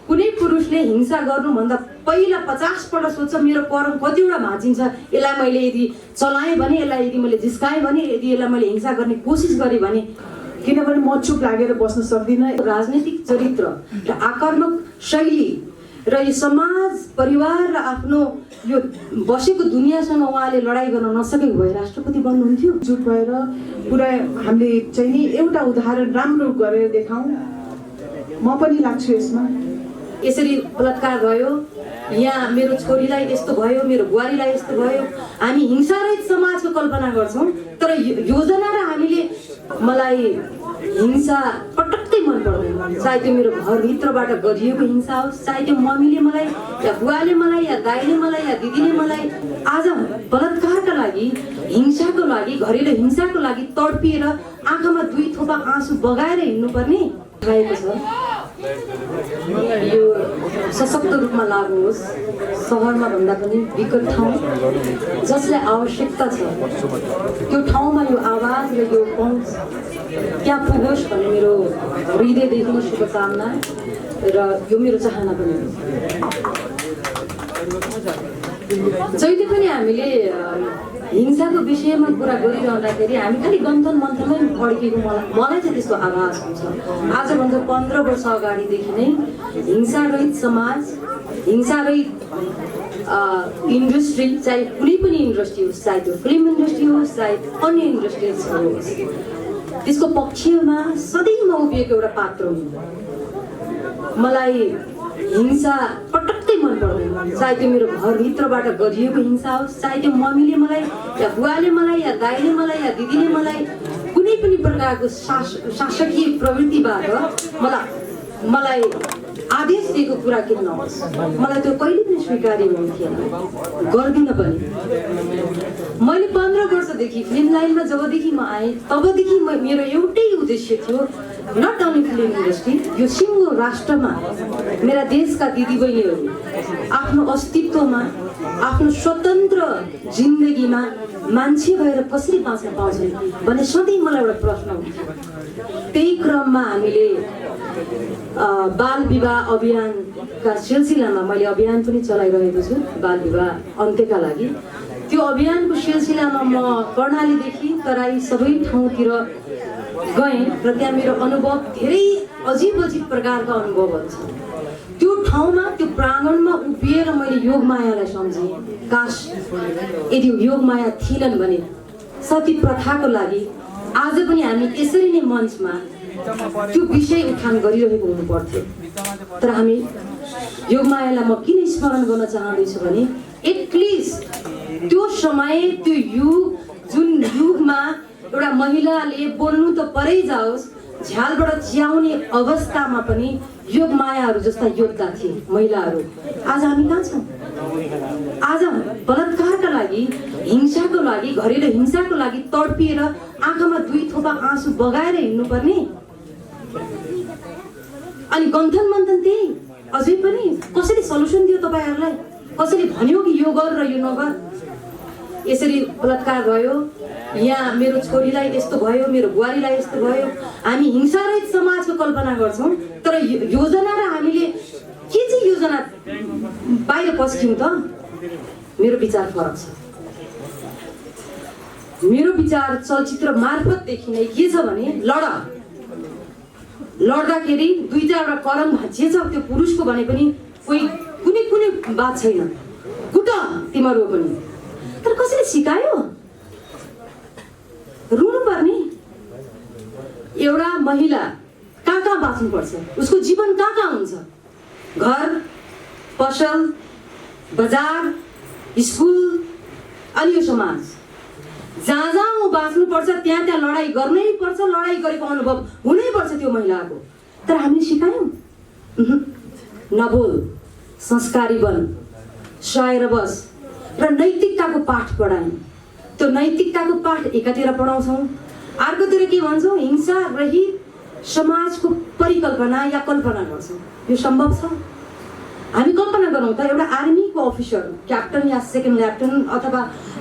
कुनै पुरुषले हिंसा गर्नुभन्दा पहिला 50 पल्ट सोध्छ मेरो कर्म कतिवटा भाँचिन्छ, यसलाई मैले यदि चलाएँ भने, यसलाई यदि मैले जिस्काएँ भने, यदि यसलाई मैले हिंसा गर्ने कोसिस गरेँ भने। किनभने म चुप लागेर बस्न सक्दिनँ। राजनीतिक चरित्र र आक्रामक शैली र यो समाज परिवार र आफ्नो यो बसेको दुनियाँसँग उहाँले लडाइँ गर्न नसकेको भए राष्ट्रपति बन्नुहुन्थ्यो। चुप भएर पुरा हामीले चाहिँ नि एउटा उदाहरण राम्रो गरेर देखाउँ। म पनि लाग्छु यसमा। यसरी बलात्कार भयो, यहाँ मेरो छोरीलाई यस्तो भयो, मेरो बुहारीलाई यस्तो भयो। हामी हिंसारहित समाजको कल्पना गर्छौँ, तर योजना र हामीले मलाई हिंसा पटक्कै मन पर्दैन। चाहे त्यो मेरो घरभित्रबाट गरिएको हिंसा होस्, चाहे त्यो मम्मीले मलाई या बुवाले मलाई या दाइले मलाई या दिदीले मलाई आज बलात्कारका लागि, हिंसाको लागि, घरेलु हिंसाको लागि तडपिएर आँखामा 2 थोपा आँसु बगाएर हिँड्नुपर्ने भएको छ। यो सशक्त रूपमा लागु होस्, सहरमा भन्दा पनि विकट ठाउँ जसलाई आवश्यकता छ त्यो ठाउँमा यो आवाज र यो पहुँच त्यहाँ पुगोस् भन्ने मेरो हृदयदेखि शुभकामना र यो मेरो चाहना पनि हो। जहिले पनि हामीले हिंसाको विषयमा कुरा गरिरहँदाखेरि हामी खालि गन्थन मन्थनमै अड्केको मलाई चाहिँ त्यस्तो आभास हुन्छ। आजभन्दा 15 वर्ष अगाडिदेखि नै हिंसारहित समाज, हिंसारहित इन्डस्ट्री, चाहे कुनै पनि इन्डस्ट्री होस्, चाहे त्यो फिल्म इन्डस्ट्री होस्, चाहे अन्य इन्डस्ट्रिजहरू होस्, त्यसको पक्षमा सधैँ म उभिएको एउटा पात्र हुँ। मलाई हिंसा पटक्कै मन पर्दैन। चाहे त्यो मेरो घरभित्रबाट गरिएको हिंसा होस्, चाहे त्यो मम्मीले मलाई या बुवाले मलाई या दाइले मलाई या दिदीले मलाई कुनै पनि प्रकारको शासकीय प्रवृत्तिबाट मलाई आदेश दिएको कुरा किन नहोस्, मलाई त्यो कहिले पनि स्वीकार्य हुन्थेन, गर्दिनँ पनि। मैले 15 वर्षदेखि फिल्म लाइनमा जबदेखि म आएँ तबदेखि मेरो एउटै उद्देश्य थियो, नट ओन्ली फिल्म इन्डस्ट्री, यो सिङ्गो राष्ट्रमा मेरा देशका दिदीबहिनीहरू आफ्नो अस्तित्वमा, आफ्नो स्वतन्त्र जिन्दगीमा मान्छे भएर कसरी बाँच्न पाउँछन् भन्ने सधैँ मलाई एउटा प्रश्न हुन्थ्यो। त्यही क्रममा हामीले बाल विवाह अभियानका सिलसिलामा मैले अभियान पनि चलाइरहेको छु बाल विवाह अन्त्यका लागि। त्यो अभियानको सिलसिलामा म कर्णालीदेखि तराई सबै ठाउँतिर गएँ र त्यहाँ मेरो अनुभव धेरै अजीब प्रकारका अनुभवहरू छन्। त्यो ठाउँमा, त्यो प्राङ्गणमा उभिएर मैले योगमायालाई सम्झेँ। काश यदि योगमाया थिएनन् भने सती प्रथाको लागि आज पनि हामी यसरी नै मञ्चमा त्यो विषय उठान गरिरहेको हुनुपर्थ्यो। तर हामी योगमायालाई म किन स्मरण गर्न चाहँदैछु भने एटलिस्ट त्यो समय, त्यो युग, जुन युगमा एउटा महिलाले बोल्नु त परै जाओस्, झ्यालबाट च्याउने अवस्थामा पनि योगमायाहरू जस्ता योद्धा थिए महिलाहरू। आज हामी कहाँ छौँ? आज बलात्कारका लागि, हिंसाको लागि, घरेलु हिंसाको लागि तडपिएर आँखामा 2 थोपा आँसु बगाएर हिँड्नुपर्ने। अनि गन्थन मन्थन त्यही अझै पनि कसरी सल्युसन दियो तपाईँहरूलाई? कसरी भन्यो कि यो गर र यो नगर? यसरी बलात्कार भयो, यहाँ मेरो छोरीलाई यस्तो भयो, मेरो बुहारीलाई यस्तो भयो। हामी हिंसारहित समाजको कल्पना गर्छौँ, तर योजना र हामीले के चाहिँ योजना बाहिर पस्क्यौँ त? मेरो विचार फरक छ। मेरो विचार चलचित्र मार्फतदेखि नै के छ भने लड्दाखेरि 2-4 करम भाँचिएछ त्यो पुरुषको भने पनि कुनै बात छैन, कुट तिमीहरू पनि। तर कसैले सिकायो? रुनु पर्ने। एउटा महिला कहाँ बाँच्नुपर्छ, उसको जीवन कहाँ हुन्छ? घर, पसल, बजार, स्कुल अनि यो समाज, जहाँ ऊ बाँच्नुपर्छ त्यहाँ लडाइँ गर्नै पर्छ। लडाइँ गरेको अनुभव हुनैपर्छ त्यो महिलाको। तर हामीले सिकायौँ? नबोल, संस्कारी बन, शायर बस र नैतिकताको पाठ पढायौँ। त्यो नैतिकताको पाठ एकातिर पढाउँछौँ, अर्कोतिर के भन्छौँ? हिंसा रहित समाजको परिकल्पना या कल्पना गर्छौँ। यो सम्भव छ? हामी कल्पना गरौँ त एउटा आर्मीको अफिसर, क्याप्टन या सेकेन्ड लेफ्टेनेन्ट अथवा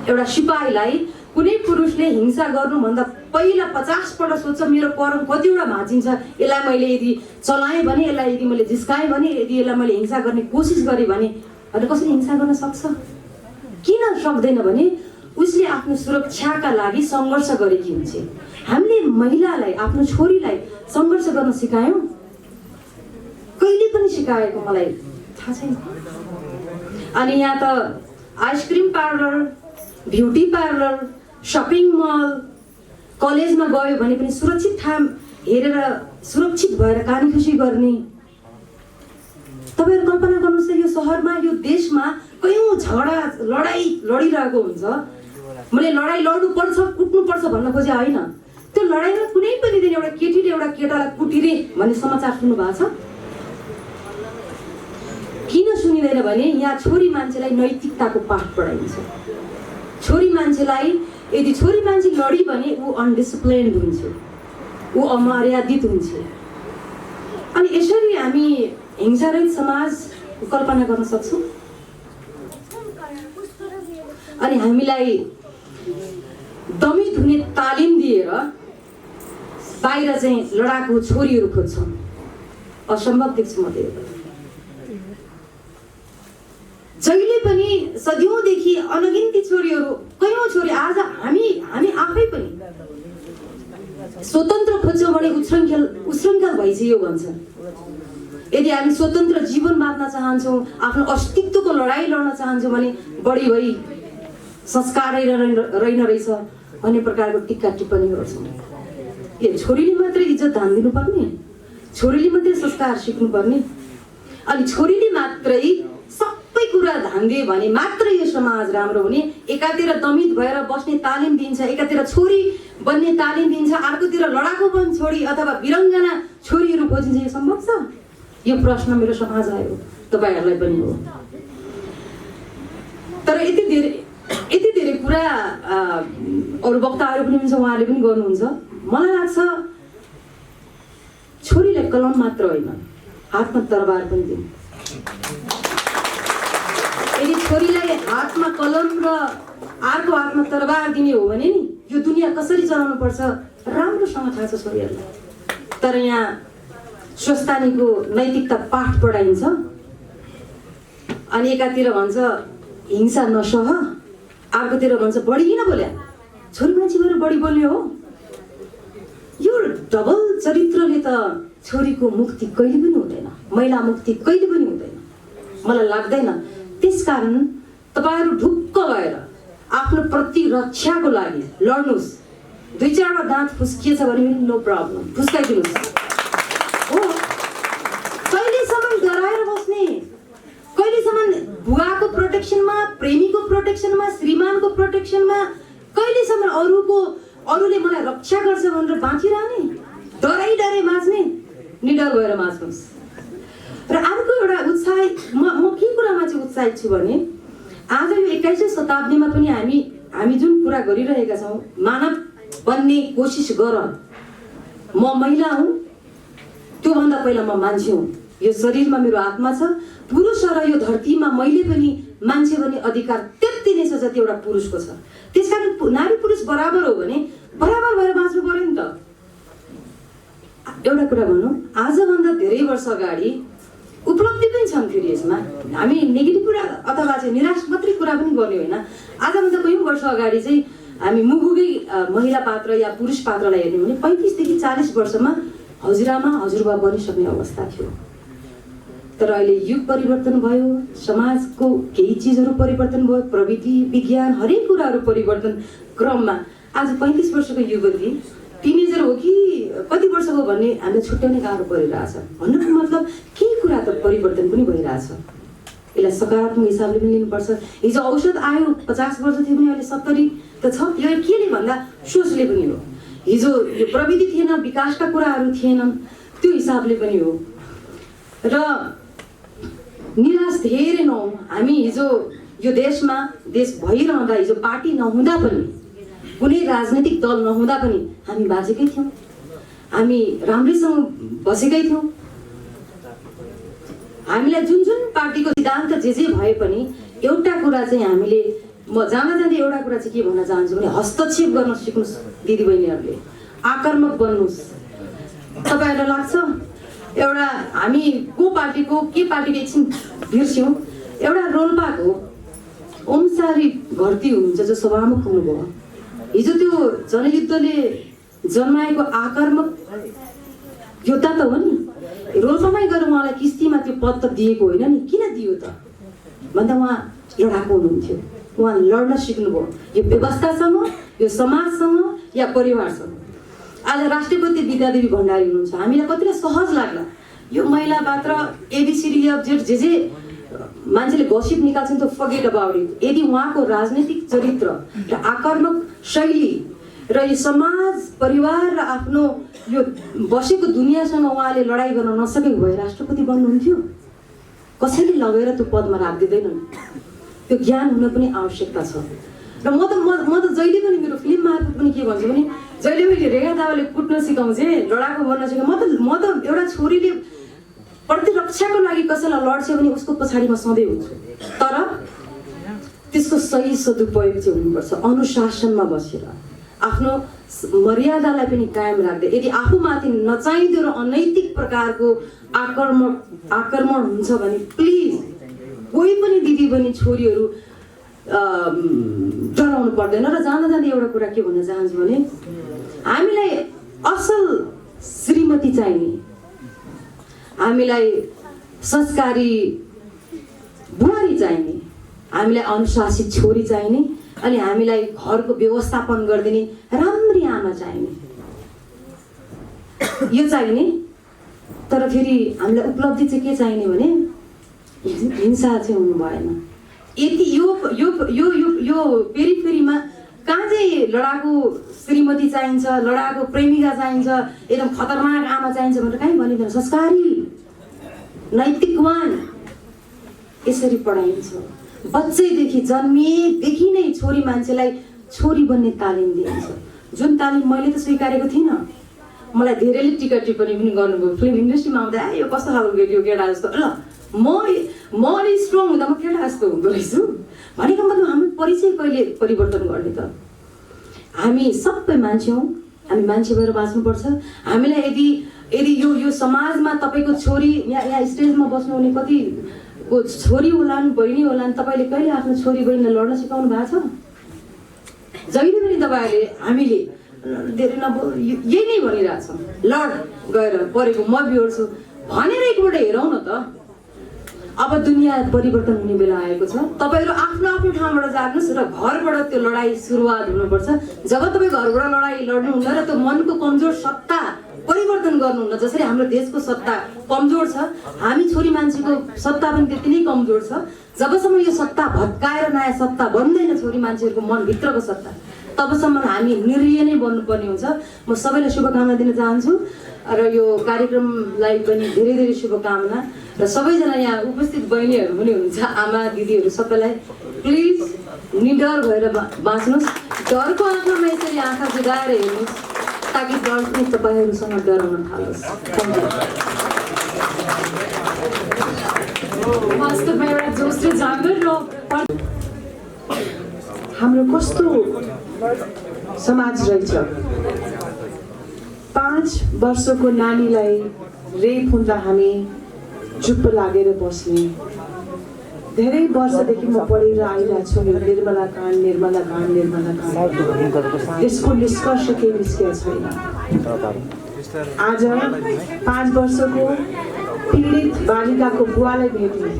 एउटा सिपाहीलाई कुनै पुरुषले हिंसा गर्नुभन्दा पहिला 50 पल्ट सोध्छ मेरो कर्म कतिवटा भाँचिन्छ, यसलाई मैले यदि चलाएँ भने, यसलाई यदि मैले जिस्काएँ भने, यदि यसलाई मैले हिंसा गर्ने कोसिस गरेँ भने कसरी हिंसा गर्न सक्छ? किन सक्दैन भने उसले आफ्नो सुरक्षाका लागि सङ्घर्ष गरेकी हुन्छ। हामीले महिलालाई, आफ्नो छोरीलाई सङ्घर्ष गर्न सिकायौँ? कहिले पनि सिकाएको मलाई थाहा छैन। अनि यहाँ त ice cream parlour, beauty parlour, shopping mall, कलेजमा गयो भने पनि सुरक्षित ठाउँ हेरेर सुरक्षित भएर कानी खुसी गर्ने। तपाईँहरू कल्पना गर्नुहोस् त, यो सहरमा, यो देशमा कयौँ झगडा लडाइँ लडिरहेको हुन्छ। मैले लडाइँ लड्नुपर्छ, कुट्नुपर्छ भन्न खोजे होइन। त्यो लडाइँमा कुनै पनि दिन एउटा केटीले एउटा केटालाई कुटिरे भन्ने समाचार सुन्नु भएको छ? किन सुनिँदैन भने यहाँ छोरी मान्छेलाई नैतिकताको पाठ पढाइन्छ। छोरी मान्छेलाई यदि छोरी मान्छे लडी भने ऊ अनडिसिप्लिन्ड हुन्छ, ऊ अमर्यादित हुन्छ। अनि यसरी हामी हिंसारहित समाज कल्पना गर्न सक्छौँ। अनि हामीलाई दमित हुने तालिम दिएर बाहिर चाहिँ लडाकु छोरीहरू खोज्छौँ। असम्भव देख्छु म त्यो। जहिले पनि सदियौँदेखि अनगिन्ती छोरीहरू, कयौँ छोरी, आज हामी आफै पनि स्वतन्त्र खोज्छौँ भने उश्रृङ्खल भइसक्यो भन्छ। यदि हामी स्वतन्त्र जीवन बाँच्न चाहन्छौँ, आफ्नो अस्तित्वको लडाइँ लड्न चाहन्छौँ भने बढी भई संस्कार रहेन रहेछ भन्ने प्रकारको टिक्का टिप्पणी गर्छौँ। के छोरीले मात्रै इज्जत ध्यान दिनुपर्ने, छोरीले मात्रै संस्कार सिक्नुपर्ने, अनि छोरीले मात्रै सबै कुरा ध्यान दियो भने मात्र यो समाज राम्रो हुने। एकातिर दमित भएर बस्ने तालिम दिन्छ, एकातिर छोरी बन्ने तालिम दिन्छ, अर्कोतिर लडाकु बन छोरी अथवा वीरङ्गना छोरीहरू खोजिन्छ। यो सम्भव छ? यो प्रश्न मेरो समाज आयो, तपाईँहरूलाई पनि हो। तर यति धेरै कुरा अरू वक्ताहरू पनि हुन्छ, उहाँहरूले पनि गर्नुहुन्छ। मलाई लाग्छ छोरीलाई कलम मात्र होइन, हातमा तरबार पनि दिनु। यदि छोरीलाई हातमा कलम र अर्को हातमा तरबार दिने हो भने नि यो दुनियाँ कसरी चलाउनु पर्छ राम्रोसँग थाहा छ छोरीहरूलाई। तर यहाँ स्वस्थानीको नैतिकता पाठ पढाइन्छ। अनि एकातिर भन्छ हिंसा नसह, अर्कोतिर भन्छ बढी किन बोल्या, छोरी मान्छे भएर बढी बोल्ने हो। यो डबल चरित्रले त छोरीको मुक्ति कहिले पनि हुँदैन, महिला मुक्ति कहिले पनि हुँदैन, मलाई लाग्दैन। त्यसकारण तपाईँहरू ढुक्क भएर आफ्नो प्रतिरक्षाको लागि लड्नुहोस्। 2-4 दाँत फुस्किएछ भने पनि नो प्रब्लम, फुस्काइदिनुहोस्। हो, कहिलेसम्म डराएर बस्ने, कहिलेसम्म बुवाको प्रोटेक्सनमा, प्रेमीको प्रोटेक्सनमा, श्रीमानको प्रोटेक्सनमा, कहिलेसम्म अरूले मलाई रक्षा गर्छ भनेर बाँचिरहने, डराइ बाँच्ने? निडर भएर बाँच्नुहोस्। र अर्को एउटा उत्साह, म के कुरामा चाहिँ उत्साहित छु भने आज यो 21औं शताब्दीमा पनि हामी जुन कुरा गरिरहेका छौँ, मानव बन्ने कोसिस गर, म महिला हुँ, त्योभन्दा पहिला म मान्छे हुँ, यो शरीरमा मेरो आत्मा छ, पुरुष र यो धरतीमा मैले पनि मान्छे भन्ने अधिकार त्यति नै छ जति एउटा पुरुषको छ। त्यसकारण नारी पुरुष बराबर हो भने बराबर भएर बाँच्नु पर्यो नि त। एउटा कुरा भनौँ, आजभन्दा धेरै वर्ष अगाडि उपलब्धि पनि छन् फेरि यसमा। हामी नेगेटिभ कुरा अथवा चाहिँ निराश मात्रै कुरा पनि गर्ने होइन। आजभन्दा कयौँ वर्ष अगाडि चाहिँ हामी मुगुकै महिला पात्र या पुरुष पात्रलाई हेर्ने भने 35 देखि 40 वर्षमा हजुरआमा हजुरबा बनिसक्ने अवस्था थियो। तर अहिले युग परिवर्तन भयो, समाजको केही चिजहरू परिवर्तन भयो, प्रविधि विज्ञान हरेक कुराहरू परिवर्तन क्रममा आज 35 वर्षको युवती टिनेजर हो कि कति वर्षको भन्ने हामीलाई छुट्याउने गाह्रो परिरहेछ। भन्नुको मतलब केही कुरा त परिवर्तन पनि भइरहेछ। यसलाई सकारात्मक हिसाबले पनि लिनुपर्छ। हिजो औषध आयो 50 वर्ष थियो भने अहिले 70 त छ। यो केले भन्दा सोचले पनि हो। हिजो यो प्रविधि थिएन, विकासका कुराहरू थिएनन्, त्यो हिसाबले पनि हो। र निराश धेरै नहौँ। हामी हिजो यो देशमा देश भइरहँदा, हिजो पार्टी नहुँदा पनि, कुनै राजनैतिक दल नहुँदा पनि हामी बाँचेकै थियौँ, हामी राम्रैसँग बसेकै थियौँ। हामीलाई जुन पार्टीको सिद्धान्त जे भए पनि एउटा कुरा चाहिँ हामीले म जाँदै एउटा कुरा चाहिँ के भन्न चाहन्छु भने हस्तक्षेप गर्न सिक्नुहोस् दिदीबहिनीहरूले, आक्रामक बन्नुहोस्। तपाईँहरूलाई लाग्छ एउटा हामी को पार्टीको के पार्टीको एकछिन बिर्स्यौँ, एउटा रोल्पाको ओमसारी घरती हुनुहुन्छ जो सभामुख हुनुभयो, हिजो त्यो जनयुद्धले जन्माएको आक्रामक योद्धा त हो नि, रोल्पामै गएर उहाँलाई किस्तीमा त्यो पद त दिएको होइन नि, किन दियो त भन्दा उहाँ लडाकु हुनुहुन्थ्यो। उहाँ लड्न सिक्नुभयो यो व्यवस्थासँग, यो समाजसँग या परिवारसँग। आज राष्ट्रपति विद्यादेवी भण्डारी हुनुहुन्छ, हामीलाई कतिलाई सहज लाग्ला यो महिला मात्र एबिसिडी जे मान्छेले गसिप निकाल्छन् त फर्गेट अबाउट इट। यदि उहाँको राजनैतिक चरित्र र आक्रामक शैली र यो समाज परिवार र आफ्नो यो बसेको दुनियाँसँग उहाँले लडाइँ गर्न नसकेको भए राष्ट्रपति बन्नुहुन्थ्यो? कसैले लगेर त्यो पदमा राखिदिँदैनन्। त्यो ज्ञान हुन पनि आवश्यकता छ। र म त जहिले पनि मेरो फिल्म मार्फत पनि के भन्छु भने जहिले मैले रेखा दावाले कुट्न सिकाउँछे, लडाकु बन्न सिकाउँ, म त एउटा छोरीले प्रतिरक्षाको लागि कसैलाई लड्छ भने उसको पछाडि म सधैँ हुन्छु, तर त्यसको सही सदुपयोग चाहिँ हुनुपर्छ। अनुशासनमा बसेर आफ्नो मर्यादालाई पनि कायम राख्दै, यदि आफूमाथि नचाहिँदो र अनैतिक प्रकारको आक्रमण हुन्छ भने प्लिज कोही पनि दिदी बहिनी छोरीहरू डराउनु पर्दैन। र जाँदा एउटा कुरा के भन्न चाहन्छु भने हामीलाई असल श्रीमती चाहिने, हामीलाई संस्कारी बुहारी चाहिने, हामीलाई अनुशासित छोरी चाहिने, अनि हामीलाई घरको व्यवस्थापन गरिदिने राम्री आमा चाहिने, यो चाहिने। तर फेरि हामीलाई उपलब्धि चाहिँ के चाहिने भने हिंसा चाहिँ हुनु भएन। यति यो पेरिफेरीमा कहाँ चाहिँ लडाकु श्रीमती चाहिन्छ, लडाकु प्रेमिका चाहिन्छ, एकदम खतरनाक आमा चाहिन्छ भनेर कहीँ भनिँदैन। संस्कारी नैतिकवान यसरी पढाइन्छ। बच्चैदेखि जन्मिएदेखि नै छोरी मान्छेलाई छोरी बन्ने तालिम दिइन्छ, जुन तालिम मैले त स्वीकारेको थिइनँ। मलाई धेरैले टिका टिप्पणी पनि गर्नुभयो फिल्म इन्डस्ट्रीमा आउँदा, यो कस्तो खालको केटी हो केटा जस्तो। ल म अलि स्ट्रङ हुँदा म केटा जस्तो हुँदो रहेछु भनेको मतलब हाम्रो परिचय कहिले परिवर्तन गर्ने त? हामी सबै मान्छे हौँ, हामी मान्छे भएर बाँच्नुपर्छ। हामीलाई यदि यो समाजमा तपाईँको छोरी यहाँ स्टेजमा बस्नुहुने कतिको छोरी होलान्, बहिनी होलान्, तपाईँले कहिले आफ्नो छोरी बहिनीलाई लड्न सिकाउनु भएको छ? जहिले पनि तपाईँहरूले हामीले धेरै यही नै भनिरहेछौँ, लड गएर परेको म बिहोर्छु भनेर एकपल्ट हेरौँ न त। अब दुनियाँ परिवर्तन हुने बेला आएको छ। तपाईँहरू आफ्नो आफ्नो ठाउँबाट जाग्नुहोस् र घरबाट त्यो लडाइँ सुरुवात हुनुपर्छ। जब तपाईँ घरबाट लडाइँ लड्नुहुन्न र त्यो मनको कमजोर सत्ता परिवर्तन गर्नुहुन्न, जसरी हाम्रो देशको सत्ता कमजोर छ, हामी छोरी मान्छेको सत्ता पनि त्यति नै कमजोर छ। जबसम्म यो सत्ता भत्काएर नयाँ सत्ता बन्दैन छोरी मान्छेहरूको मनभित्रको सत्ता, तबसम्म हामी निर्णय नै बन्नुपर्ने हुन्छ। म सबैलाई शुभकामना दिन चाहन्छु र यो कार्यक्रमलाई पनि धेरै धेरै शुभकामना। र सबैजना यहाँ उपस्थित बहिनीहरू पनि हुनुहुन्छ, आमा दिदीहरू सबैलाई प्लिज निडर भएर बाँच्नुहोस्। डरको आँखामा यसरी आँखा जुगाएर हेर्नुहोस् ताकि डर पनि तपाईँहरूसँग डराउन थालोस्। वास्तवमा एउटा जोस र जागर र हाम्रो कस्तो समाज रहेछ। 5 वर्षको नानीलाई रेप हुँदा हामी चुप्प लागेर बस्ने। धेरै वर्षदेखि म पढेर आइरहेको छु निर्मला काण्ड। यसको निष्कर्ष केही निस्केको छैन। आज 5 वर्षको पीडित बालिकाको बुवालाई भेट्ने।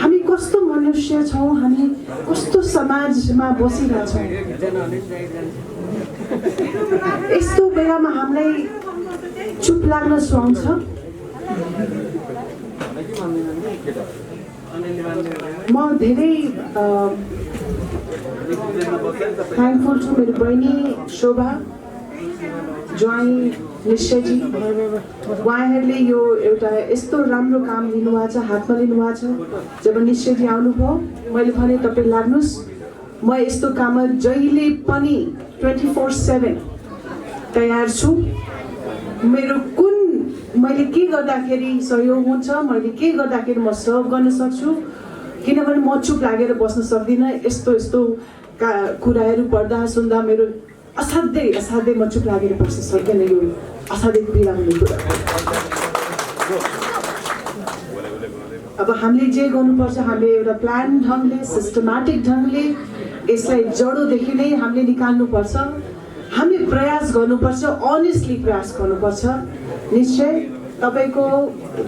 हामी कस्तो मनुष्य छौँ, हामी कस्तो समाजमा बसिरहेछौँ। यस्तो बेलामा हामीलाई चुप लाग्न सुहाउँछ। म धेरै थ्याङ्कफुल छु मेरो बहिनी शोभा, ज्वाइँ निश्चयजी, उहाँहरूले यो एउटा यस्तो राम्रो काम लिनुभएको छ, हातमा लिनुभएको छ। जब निश्चयजी आउनुभयो मैले भने तपाईँ लाग्नुहोस्, म यस्तो काममा जहिले पनि 24/7 तयार छु। मेरो मैले के गर्दाखेरि सहयोग हुन्छ, मैले के गर्दाखेरि म सर्भ गर्न सक्छु, किनभने म चुप लागेर बस्न सक्दिनँ। यस्तो यस्तो कुराहरू पढ्दा सुन्दा मेरो असाध्यै म चुप लागेर बस्न सक्दिनँ। यो असाध्यै पीडा हुने कुरा। अब हामीले जे गर्नुपर्छ, हामीले एउटा प्लान ढङ्गले सिस्टमेटिक ढङ्गले यसलाई जडोदेखि नै हामीले निकाल्नुपर्छ। हामीले प्रयास गर्नुपर्छ, अनेस्टली प्रयास गर्नुपर्छ। निश्चय तपाईँको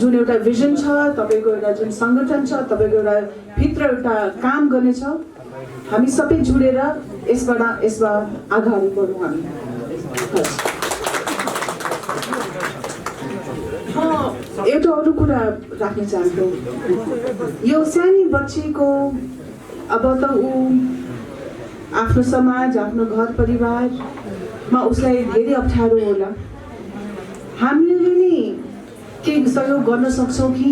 जुन एउटा भिजन छ, तपाईँको एउटा जुन सङ्गठन छ, तपाईँको एउटा भित्र एउटा काम गर्नेछ, हामी सबै जुडेर यसमा अगाडि बढौँ हामी। एउटा अरू कुरा राख्न चाहन्छु। यो सानो बच्चीको अब त ऊ आफ्नो समाज, आफ्नो घर परिवारमा उसलाई धेरै अप्ठ्यारो होला। हामीले नि केही सहयोग गर्न सक्छौँ कि?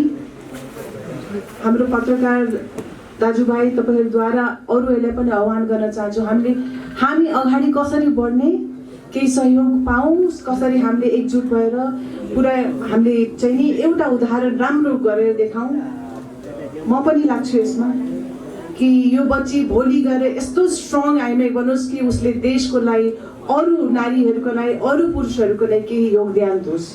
हाम्रो पत्रकार दाजुभाइ तपाईँहरूद्वारा अरूहरूलाई पनि आह्वान गर्न चाहन्छु। हामी अगाडि कसरी बढ्ने, केही सहयोग पाऊँ, कसरी हामीले एकजुट भएर पुरा हामीले चाहिँ नि एउटा उदाहरण राम्रो गरेर देखाउँ। म पनि लाग्छु यसमा कि यो बच्ची भोलि गएर यस्तो स्ट्रङ आइमै बनोस् कि उसले देशको लागि, अरू नारीहरूको लागि, अरू पुरुषहरूको लागि केही योगदान दियोस्।